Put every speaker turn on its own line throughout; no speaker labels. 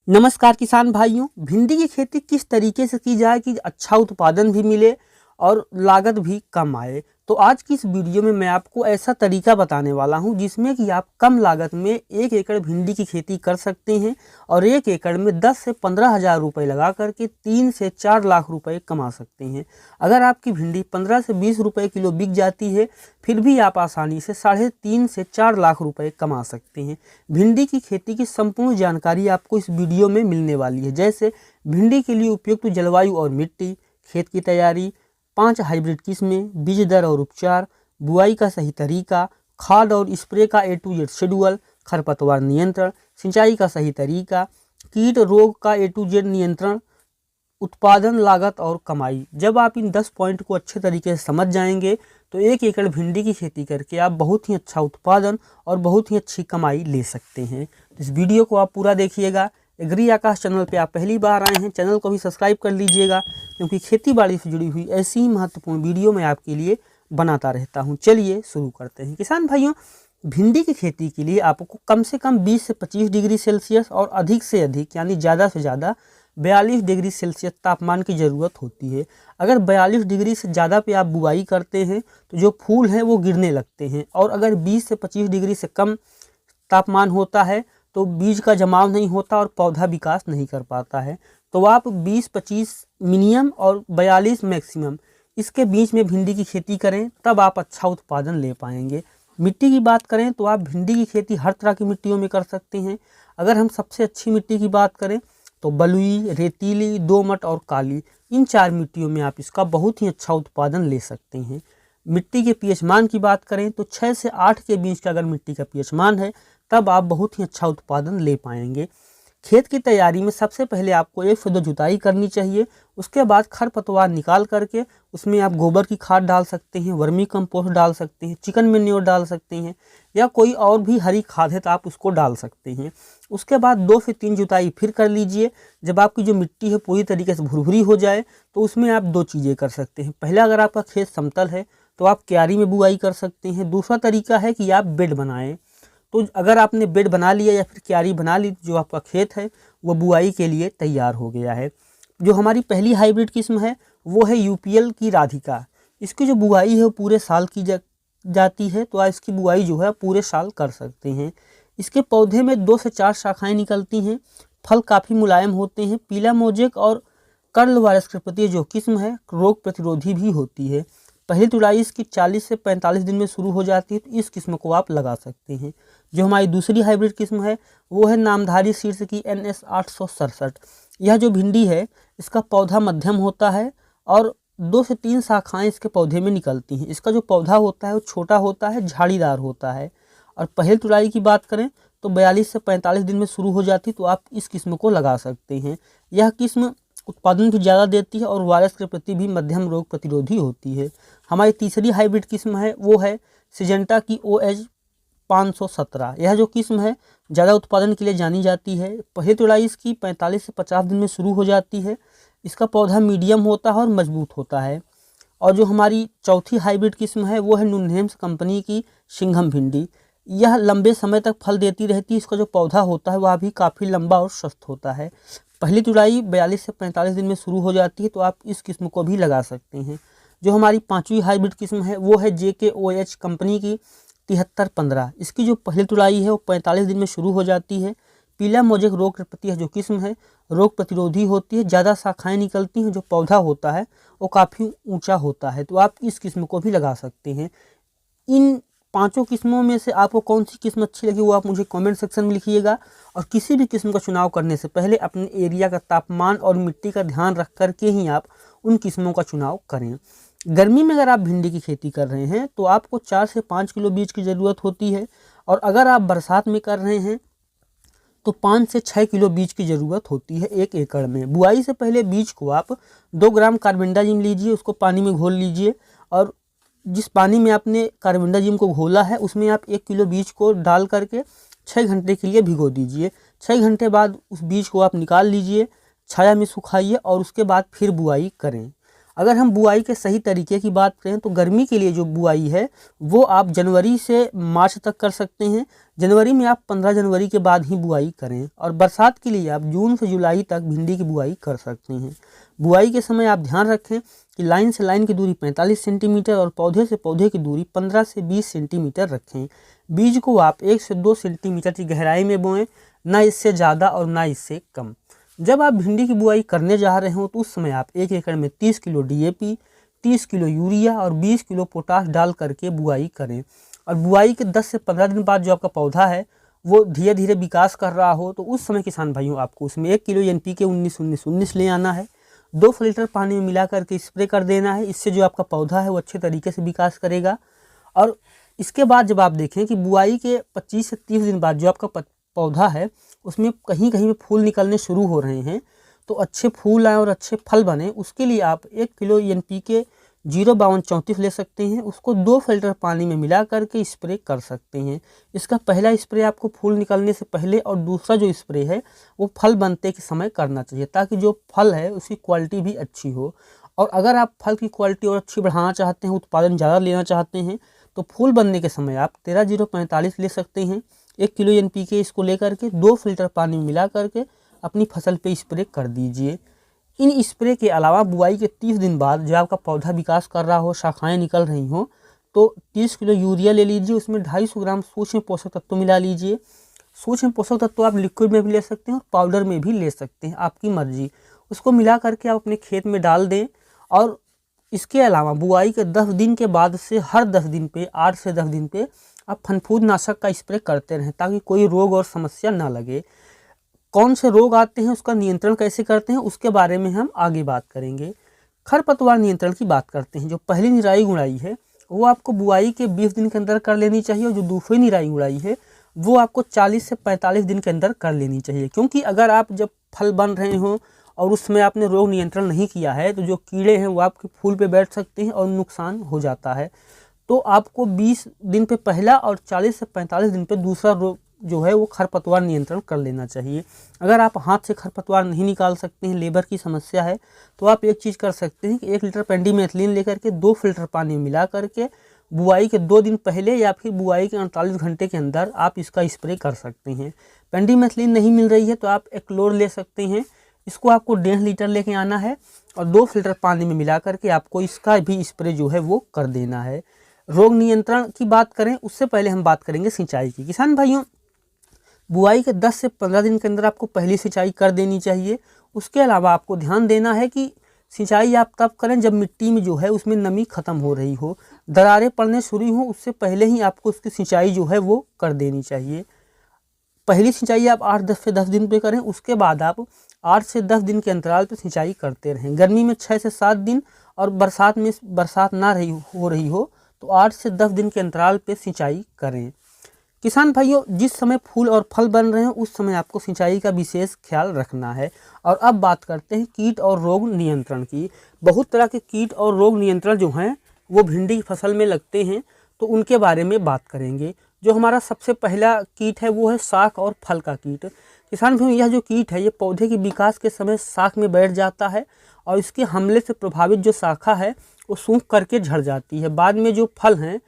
नमस्कार किसान भाइयों। भिंडी की खेती किस तरीके से की जाए कि अच्छा उत्पादन भी मिले और लागत भी कम आए। तो आज की इस वीडियो में मैं आपको ऐसा तरीका बताने वाला हूं जिसमें कि आप कम लागत में 1 एकड़ भिंडी की खेती कर सकते हैं और 1 एकड़ में 10 से 15 हज़ार रुपये लगा करके 3 से 4 लाख रुपए कमा सकते हैं। अगर आपकी भिंडी 15 से 20 रुपये किलो बिक जाती है फिर भी आप आसानी से 3.5 से 4 लाख रुपए कमा सकते हैं। भिंडी की खेती की संपूर्ण जानकारी आपको इस वीडियो में मिलने वाली है, जैसे भिंडी के लिए उपयुक्त जलवायु और मिट्टी, खेत की तैयारी, 5 हाइब्रिड किस्में, बीज दर और उपचार, बुआई का सही तरीका, खाद और स्प्रे का A to Z शेड्यूल, खरपतवार नियंत्रण, सिंचाई का सही तरीका, कीट रोग का A to Z नियंत्रण, उत्पादन, लागत और कमाई। जब आप इन 10 पॉइंट को अच्छे तरीके से समझ जाएंगे तो 1 एकड़ भिंडी की खेती करके आप बहुत ही अच्छा उत्पादन और बहुत ही अच्छी कमाई ले सकते हैं। तो इस वीडियो को आप पूरा देखिएगा। एग्री आकाश चैनल पे आप पहली बार आए हैं, चैनल को भी सब्सक्राइब कर लीजिएगा, क्योंकि खेती बाड़ी से जुड़ी हुई ऐसी ही महत्वपूर्ण वीडियो मैं आपके लिए बनाता रहता हूं। चलिए शुरू करते हैं। किसान भाइयों, भिंडी की खेती के लिए आपको कम से कम 20 से 25 डिग्री सेल्सियस और अधिक से अधिक यानी ज़्यादा से ज़्यादा 42 डिग्री सेल्सियस तापमान की ज़रूरत होती है। अगर 42 डिग्री से ज़्यादा पे आप बुआई करते हैं तो जो फूल हैं वो गिरने लगते हैं, और अगर 20 से 25 डिग्री से कम तापमान होता है तो बीज का जमाव नहीं होता और पौधा विकास नहीं कर पाता है। तो आप 20-25 मिनिमम और 42 मैक्सिमम, इसके बीच में भिंडी की खेती करें, तब आप अच्छा उत्पादन ले पाएंगे। मिट्टी की बात करें तो आप भिंडी की खेती हर तरह की मिट्टियों में कर सकते हैं। अगर हम सबसे अच्छी मिट्टी की बात करें तो बलुई, रेतीली, दोमट और काली, इन 4 मिट्टियों में आप इसका बहुत ही अच्छा उत्पादन ले सकते हैं। मिट्टी के पीएच मान की बात करें तो 6 से 8 के बीच का अगर मिट्टी का पीएच मान है तब आप बहुत ही अच्छा उत्पादन ले पाएंगे। खेत की तैयारी में सबसे पहले आपको 1 से 2 जुताई करनी चाहिए। उसके बाद खरपतवार निकाल करके उसमें आप गोबर की खाद डाल सकते हैं, वर्मी कंपोस्ट डाल सकते हैं, चिकन मैन्योर डाल सकते हैं, या कोई और भी हरी खाद है तो आप उसको डाल सकते हैं। उसके बाद 2 से 3 जुताई फिर कर लीजिए। जब आपकी जो मिट्टी है पूरी तरीके से भुरभुरी हो जाए तो उसमें आप 2 चीज़ें कर सकते हैं। पहला, अगर आपका खेत समतल है तो आप क्यारी में बुआई कर सकते हैं। दूसरा तरीका है कि आप बेड बनाएं। तो अगर आपने बेड बना लिया या फिर क्यारी बना ली, जो आपका खेत है वो बुआई के लिए तैयार हो गया है। जो हमारी पहली हाइब्रिड किस्म है वो है UPL की राधिका। इसकी जो बुआई है वो पूरे साल की जाती है, तो आप इसकी बुआई जो है पूरे साल कर सकते हैं। इसके पौधे में 2 से 4 शाखाएं निकलती हैं, फल काफ़ी मुलायम होते हैं। पीला मोजेक और कर्ल वायरस के प्रति जो किस्म है रोग प्रतिरोधी भी होती है। पहली तुड़ाई इसकी 40 से 45 दिन में शुरू हो जाती है, तो इस किस्म को आप लगा सकते हैं। जो हमारी दूसरी हाइब्रिड किस्म है वो है नामधारी सीड्स की NS 867। यह जो भिंडी है इसका पौधा मध्यम होता है और 2 से 3 शाखाएं इसके पौधे में निकलती हैं। इसका जो पौधा होता है वो छोटा होता है, झाड़ीदार होता है। और पहली तुड़ाई की बात करें तो 42 से 45 दिन में शुरू हो जाती, तो आप इस किस्म को लगा सकते हैं। यह किस्म उत्पादन भी ज़्यादा देती है और वायरस के प्रति भी मध्यम रोग प्रतिरोधी होती है। हमारी तीसरी हाइब्रिड किस्म है वो है सिजेंटा की OH 517। यह जो किस्म है ज़्यादा उत्पादन के लिए जानी जाती है। पहली तुड़ाई इसकी 45 से 50 दिन में शुरू हो जाती है। इसका पौधा मीडियम होता है और मजबूत होता है। और जो हमारी चौथी हाइब्रिड किस्म है वो है नुनहेम्स कंपनी की सिंघम भिंडी। यह लंबे समय तक फल देती रहती है। इसका जो पौधा होता है वह भी काफ़ी लंबा और स्वस्थ होता है। पहली तुड़ाई 42 से 45 दिन में शुरू हो जाती है, तो आप इस किस्म को भी लगा सकते हैं। जो हमारी 5वीं हाइब्रिड किस्म है वो है JKOH कंपनी की 7315। इसकी जो पहली तुड़ाई है वो 45 दिन में शुरू हो जाती है। पीला मोजेक रोग के प्रति जो किस्म है रोग प्रतिरोधी होती है, ज़्यादा शाखाएं निकलती हैं। जो पौधा होता है वो काफ़ी ऊंचा होता है, तो आप इस किस्म को भी लगा सकते हैं। इन 5 किस्मों में से आपको कौन सी किस्म अच्छी लगी वो आप मुझे कमेंट सेक्शन में लिखिएगा। और किसी भी किस्म का चुनाव करने से पहले अपने एरिया का तापमान और मिट्टी का ध्यान रख करके ही आप उन किस्मों का चुनाव करें। गर्मी में अगर आप भिंडी की खेती कर रहे हैं तो आपको 4 से 5 किलो बीज की ज़रूरत होती है, और अगर आप बरसात में कर रहे हैं तो 5 से 6 किलो बीज की ज़रूरत होती है 1 एकड़ में। बुआई से पहले बीज को आप 2 ग्राम कार्बेंडाजिम लीजिए, उसको पानी में घोल लीजिए, और जिस पानी में आपने कार्बेंडाजिम को घोला है उसमें आप 1 किलो बीज को डाल करके 6 घंटे के लिए भिगो दीजिए। 6 घंटे बाद उस बीज को आप निकाल लीजिए, छाया में सुखाइए और उसके बाद फिर बुआई करें। अगर हम बुआई के सही तरीके की बात करें तो गर्मी के लिए जो बुआई है वो आप जनवरी से मार्च तक कर सकते हैं। जनवरी में आप 15 जनवरी के बाद ही बुआई करें, और बरसात के लिए आप जून से जुलाई तक भिंडी की बुआई कर सकते हैं। बुआई के समय आप ध्यान रखें कि लाइन से लाइन की दूरी 45 सेंटीमीटर और पौधे से पौधे की दूरी 15 से 20 सेंटीमीटर रखें। बीज को आप 1 से 2 सेंटीमीटर की गहराई में बोएं, ना इससे ज़्यादा और ना इससे कम। जब आप भिंडी की बुआई करने जा रहे हो तो उस समय आप 1 एकड़ में 30 किलो DAP, 30 किलो यूरिया और 20 किलो पोटाश डाल करके बुआई करें। और बुआई के 10 से 15 दिन बाद जो आपका पौधा है वो धीरे धीरे विकास कर रहा हो तो उस समय किसान भाइयों आपको उसमें 1 किलो NPK 19-19-19 ले आना है, 2 लीटर पानी में मिला करके स्प्रे कर देना है। इससे जो आपका पौधा है वो अच्छे तरीके से विकास करेगा। और इसके बाद जब आप देखें कि बुआई के 25 से 30 दिन बाद जो आपका पौधा है उसमें कहीं कहीं में फूल निकलने शुरू हो रहे हैं, तो अच्छे फूल आए और अच्छे फल बने, उसके लिए आप 1 किलो NPK 05234 ले सकते हैं। उसको 2 लीटर पानी में मिला करके स्प्रे कर सकते हैं। इसका पहला स्प्रे आपको फूल निकलने से पहले और दूसरा जो स्प्रे है वो फल बनते के समय करना चाहिए, ताकि जो फल है उसकी क्वालिटी भी अच्छी हो। और अगर आप फल की क्वालिटी और अच्छी बढ़ाना चाहते हैं, उत्पादन ज़्यादा लेना चाहते हैं, तो फूल बनने के समय आप 13045 ले सकते हैं। 1 किलो NPK इसको लेकर के 2 लीटर पानी में मिला करके अपनी फसल पे स्प्रे कर दीजिए। इन स्प्रे के अलावा बुआई के 30 दिन बाद जब आपका पौधा विकास कर रहा हो, शाखाएं निकल रही हों, तो 30 किलो यूरिया ले लीजिए, उसमें 250 ग्राम सूक्ष्म पोषक तत्व मिला लीजिए। सूक्ष्म पोषक तत्व आप लिक्विड में भी ले सकते हैं और पाउडर में भी ले सकते हैं, आपकी मर्जी। उसको मिला करके आप अपने खेत में डाल दें। और इसके अलावा बुआई के 10 दिन के बाद से हर 10 दिन पे 8 से 10 दिन पे आप फनफूद नाशक का स्प्रे करते रहें, ताकि कोई रोग और समस्या ना लगे। कौन से रोग आते हैं, उसका नियंत्रण कैसे करते हैं, उसके बारे में हम आगे बात करेंगे। खरपतवार नियंत्रण की बात करते हैं। जो पहली निराई गुड़ाई है वो आपको बुआई के 20 दिन के अंदर कर लेनी चाहिए, और जो दूसरी निराई गुड़ाई है वो आपको 40 से 45 दिन के अंदर कर लेनी चाहिए। क्योंकि अगर आप जब फल बन रहे हों और उसमें आपने रोग नियंत्रण नहीं किया है तो जो कीड़े हैं वो आपके फूल पे बैठ सकते हैं और नुकसान हो जाता है। तो आपको 20 दिन पे पहला और 40 से 45 दिन पे दूसरा रोग जो है वो खरपतवार नियंत्रण कर लेना चाहिए। अगर आप हाथ से खरपतवार नहीं निकाल सकते हैं, लेबर की समस्या है, तो आप एक चीज़ कर सकते हैं कि 1 लीटर पेंडीमेथलिन लेकर के 2 लीटर पानी में मिला करके बुआई के 2 दिन पहले या फिर बुआई के 48 घंटे के अंदर आप इसका स्प्रे कर सकते हैं। पेंडीमेथलिन नहीं मिल रही है तो आप एक्लोर ले सकते हैं। इसको आपको 1.5 लीटर लेके आना है और 2 लीटर पानी में मिला करके आपको इसका भी स्प्रे जो है वो कर देना है। रोग नियंत्रण की बात करें उससे पहले हम बात करेंगे सिंचाई की। किसान भाइयों, बुआई के 10 से 15 दिन के अंदर आपको पहली सिंचाई कर देनी चाहिए। उसके अलावा आपको ध्यान देना है कि सिंचाई आप तब करें जब मिट्टी में जो है उसमें नमी खत्म हो रही हो, दरारें पड़ने शुरू हो, उससे पहले ही आपको उसकी सिंचाई जो है वो कर देनी चाहिए। पहली सिंचाई आप 8 से 10 दिन पे करें, उसके बाद आप 8 से 10 दिन के अंतराल पे सिंचाई करते रहें। गर्मी में 6 से 7 दिन और बरसात में बरसात ना हो रही हो तो 8 से 10 दिन के अंतराल पे सिंचाई करें। किसान भाइयों, जिस समय फूल और फल बन रहे हैं उस समय आपको सिंचाई का विशेष ख्याल रखना है। और अब बात करते हैं कीट और रोग नियंत्रण की। बहुत तरह के कीट और रोग नियंत्रण जो हैं वो भिंडी की फसल में लगते हैं, तो उनके बारे में बात करेंगे। जो हमारा सबसे पहला कीट है वो है शाख और फल का कीट। किसान भाइयों, यह जो कीट है ये पौधे के विकास के समय शाख में बैठ जाता है और इसके हमले से प्रभावित जो शाखा है वो सूख करके झड़ जाती है। बाद में जो फल हैं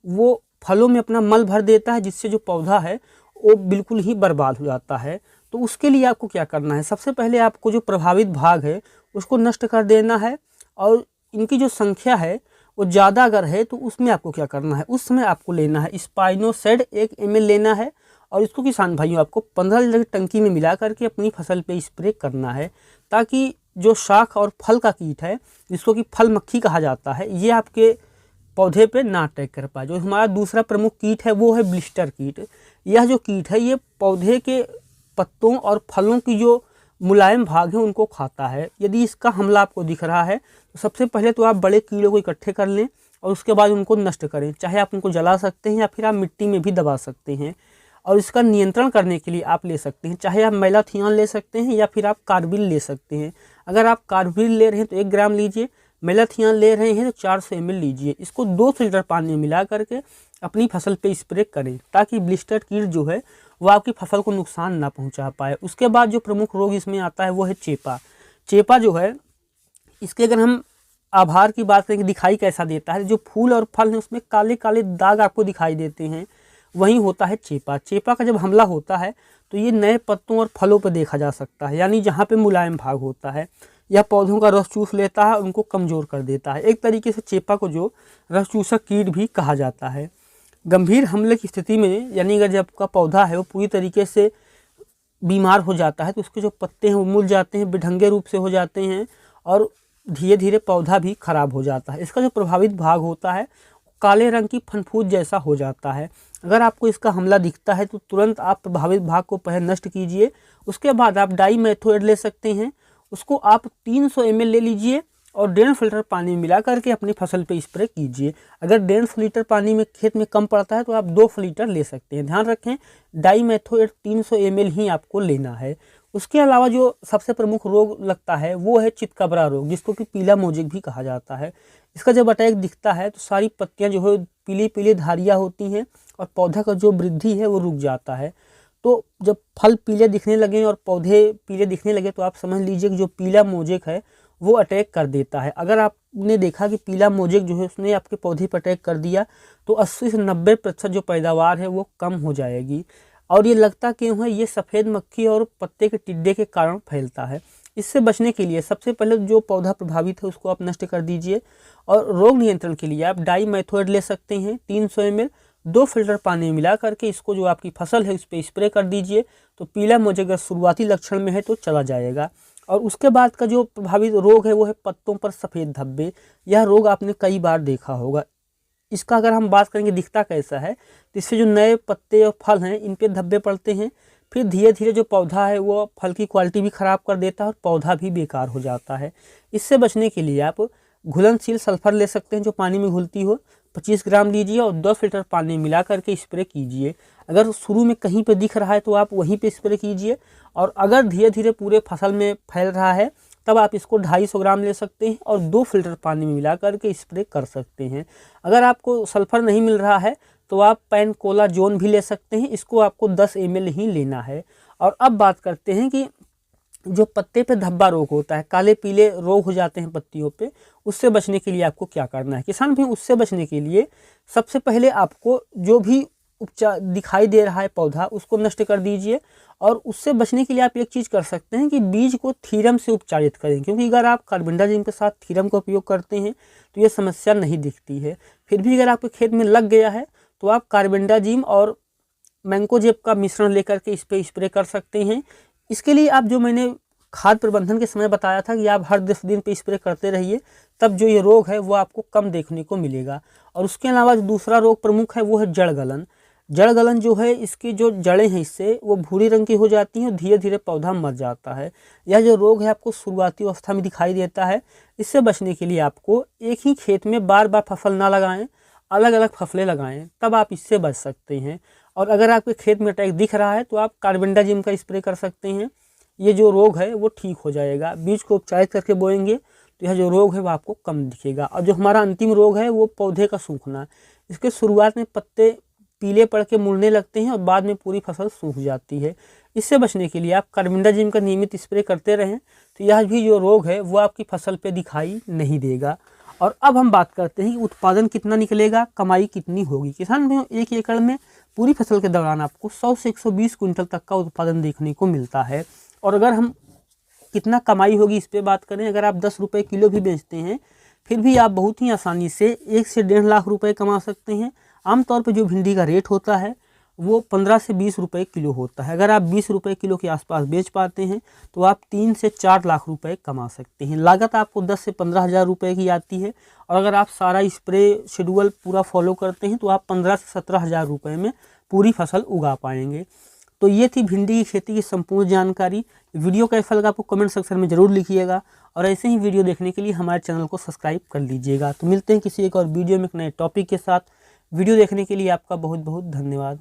वो फलों में अपना मल भर देता है, जिससे जो पौधा है वो बिल्कुल ही बर्बाद हो जाता है। तो उसके लिए आपको क्या करना है, सबसे पहले आपको जो प्रभावित भाग है उसको नष्ट कर देना है। और इनकी जो संख्या है वो ज़्यादा अगर है तो उसमें आपको क्या करना है, उस समय आपको लेना है स्पाइनोसेड 1 ml लेना है और इसको किसान भाइयों आपको 15 लीटर की टंकी में मिला करके अपनी फसल पे स्प्रे करना है, ताकि जो शाख और फल का कीट है जिसको कि फल मक्खी कहा जाता है ये आपके पौधे पे ना अटैक कर पाए। जो हमारा दूसरा प्रमुख कीट है वो है ब्लिस्टर कीट। यह जो कीट है ये पौधे के पत्तों और फलों की जो मुलायम भाग है उनको खाता है। यदि इसका हमला आपको दिख रहा है तो सबसे पहले तो आप बड़े कीड़ों को इकट्ठे कर लें और उसके बाद उनको नष्ट करें। चाहे आप उनको जला सकते हैं या फिर आप मिट्टी में भी दबा सकते हैं। और इसका नियंत्रण करने के लिए आप ले सकते हैं, चाहे आप मैलाथियन ले सकते हैं या फिर आप कार्बिल ले सकते हैं। अगर आप कार्बिल ले रहे हैं तो 1 ग्राम लीजिए, मैलाथियन ले रहे हैं तो 400 ml लीजिए। इसको 2 लीटर पानी में मिला करके अपनी फसल पे स्प्रे करें, ताकि ब्लिस्टर कीट जो है वो आपकी फसल को नुकसान ना पहुंचा पाए। उसके बाद जो प्रमुख रोग इसमें आता है वो है चेपा। चेपा जो है इसके अगर हम आभार की बात करें कि दिखाई कैसा देता है, जो फूल और फल हैं उसमें काले काले दाग आपको दिखाई देते हैं, वहीं होता है चेपा। चेपा का जब हमला होता है तो ये नए पत्तों और फलों पर देखा जा सकता है, यानी जहाँ पे मुलायम भाग होता है यह पौधों का रस चूस लेता है, उनको कमज़ोर कर देता है। एक तरीके से चेपा को जो रस चूसक कीट भी कहा जाता है। गंभीर हमले की स्थिति में, यानी अगर जब आपका पौधा है वो पूरी तरीके से बीमार हो जाता है तो उसके जो पत्ते हैं वो मुड़ जाते हैं, बेढंगे रूप से हो जाते हैं और धीरे धीरे पौधा भी खराब हो जाता है। इसका जो प्रभावित भाग होता है काले रंग की फनफूद जैसा हो जाता है। अगर आपको इसका हमला दिखता है तो तुरंत आप प्रभावित भाग को पहले नष्ट कीजिए। उसके बाद आप डाईमेथोएट ले सकते हैं, उसको आप 300 ml ले लीजिए और 1.5 लीटर पानी में मिला करके अपनी फसल पे स्प्रे कीजिए। अगर 1.5 लीटर पानी में खेत में कम पड़ता है तो आप 2 लीटर ले सकते हैं। ध्यान रखें डाईमेथोएट 300 ml ही आपको लेना है। उसके अलावा जो सबसे प्रमुख रोग लगता है वो है चितकबरा रोग, जिसको कि पीला मोजेक भी कहा जाता है। इसका जब अटैक दिखता है तो सारी पत्तियां जो है पीली पीली धारियाँ होती हैं और पौधा का जो वृद्धि है वो रुक जाता है। तो जब फल पीले दिखने लगे और पौधे पीले दिखने लगे तो आप समझ लीजिए कि जो पीला मोजेक है वो अटैक कर देता है। अगर आपने देखा कि पीला मोजेक जो है उसने आपके पौधे पर अटैक कर दिया तो 80 से 90% जो पैदावार है वो कम हो जाएगी। और ये लगता क्यों है, ये सफ़ेद मक्खी और पत्ते के टिड्डे के कारण फैलता है। इससे बचने के लिए सबसे पहले जो पौधा प्रभावित है उसको आप नष्ट कर दीजिए और रोग नियंत्रण के लिए आप डाईमेथोएट ले सकते हैं 300 ml, 2 लीटर पानी में मिला करके इसको जो आपकी फसल है उस पर स्प्रे कर दीजिए। तो पीला मोजेक अगर शुरुआती लक्षण में है तो चला जाएगा। और उसके बाद का जो प्रभावित रोग है वो है पत्तों पर सफ़ेद धब्बे। यह रोग आपने कई बार देखा होगा। इसका अगर हम बात करेंगे दिखता कैसा है, तो इससे जो नए पत्ते और फल हैं इन पे धब्बे पड़ते हैं, फिर धीरे धीरे जो पौधा है वो फल की क्वालिटी भी ख़राब कर देता है और पौधा भी बेकार हो जाता है। इससे बचने के लिए आप घुलनशील सल्फर ले सकते हैं जो पानी में घुलती हो, 25 ग्राम लीजिए और 10 लीटर पानी में मिला करके स्प्रे कीजिए। अगर शुरू में कहीं पे दिख रहा है तो आप वहीं पे स्प्रे कीजिए और अगर धीरे धीरे पूरे फसल में फैल रहा है तब आप इसको 250 ग्राम ले सकते हैं और 2 लीटर पानी में मिला करके स्प्रे कर सकते हैं। अगर आपको सल्फर नहीं मिल रहा है तो आप पेनकोलाजोन भी ले सकते हैं, इसको आपको 10 ml ही लेना है। और अब बात करते हैं कि जो पत्ते पे धब्बा रोग होता है, काले पीले रोग हो जाते हैं पत्तियों पे, उससे बचने के लिए आपको क्या करना है किसान भाई। उससे बचने के लिए सबसे पहले आपको जो भी उपचार दिखाई दे रहा है पौधा उसको नष्ट कर दीजिए। और उससे बचने के लिए आप एक चीज़ कर सकते हैं कि बीज को थीरम से उपचारित करें, क्योंकि अगर आप कार्बेंडाजिम के साथ थीरम का उपयोग करते हैं तो ये समस्या नहीं दिखती है। फिर भी अगर आपके खेत में लग गया है तो आप कार्बेंडाजिम और मैंकोजेब का मिश्रण लेकर के इस पर स्प्रे कर सकते हैं। इसके लिए आप जो मैंने खाद प्रबंधन के समय बताया था कि आप हर 10 दिन पे स्प्रे करते रहिए, तब जो ये रोग है वो आपको कम देखने को मिलेगा। और उसके अलावा जो दूसरा रोग प्रमुख है वो है जड़ गलन। जड़ गलन जो है इसकी जो जड़ें हैं इससे वो भूरी रंग की हो जाती हैं और धीरे धीरे पौधा मर जाता है। यह जो रोग है आपको शुरुआती अवस्था में दिखाई देता है। इससे बचने के लिए आपको एक ही खेत में बार बार फसल ना लगाएं, अलग अलग फसलें लगाएं, तब आप इससे बच सकते हैं। और अगर आपके खेत में अटैक दिख रहा है तो आप कार्बेंडाजिम का स्प्रे कर सकते हैं, ये जो रोग है वो ठीक हो जाएगा। बीज को उपचारित करके बोएंगे तो यह जो रोग है वो आपको कम दिखेगा। और जो हमारा अंतिम रोग है वो पौधे का सूखना। इसके शुरुआत में पत्ते पीले पड़ के मुड़ने लगते हैं और बाद में पूरी फसल सूख जाती है। इससे बचने के लिए आप कार्बेंडाजिम का नियमित स्प्रे करते रहें तो यह भी जो रोग है वो आपकी फसल पे दिखाई नहीं देगा। और अब हम बात करते हैं कि उत्पादन कितना निकलेगा, कमाई कितनी होगी। किसान भाइयों, 1 एकड़ में पूरी फसल के दौरान आपको 100 से 120 क्विंटल तक का उत्पादन देखने को मिलता है। और अगर हम कितना कमाई होगी इस पर बात करें, अगर आप 10 रुपये किलो भी बेचते हैं फिर भी आप बहुत ही आसानी से 1 से 1.5 लाख रुपए कमा सकते हैं। आमतौर पर जो भिंडी का रेट होता है वो 15 से 20 रुपए किलो होता है। अगर आप 20 रुपए किलो के आसपास बेच पाते हैं तो आप 3 से 4 लाख रुपए कमा सकते हैं। लागत आपको 10 से 15 हज़ार रुपये की आती है। और अगर आप सारा स्प्रे शेड्यूल पूरा फॉलो करते हैं तो आप 15 से 17 हज़ार रुपये में पूरी फसल उगा पाएंगे। तो ये थी भिंडी की खेती की संपूर्ण जानकारी। वीडियो कैसा लगा आपको कमेंट सेक्शन में ज़रूर लिखिएगा और ऐसे ही वीडियो देखने के लिए हमारे चैनल को सब्सक्राइब कर लीजिएगा। तो मिलते हैं किसी एक और वीडियो में एक नए टॉपिक के साथ। वीडियो देखने के लिए आपका बहुत बहुत धन्यवाद।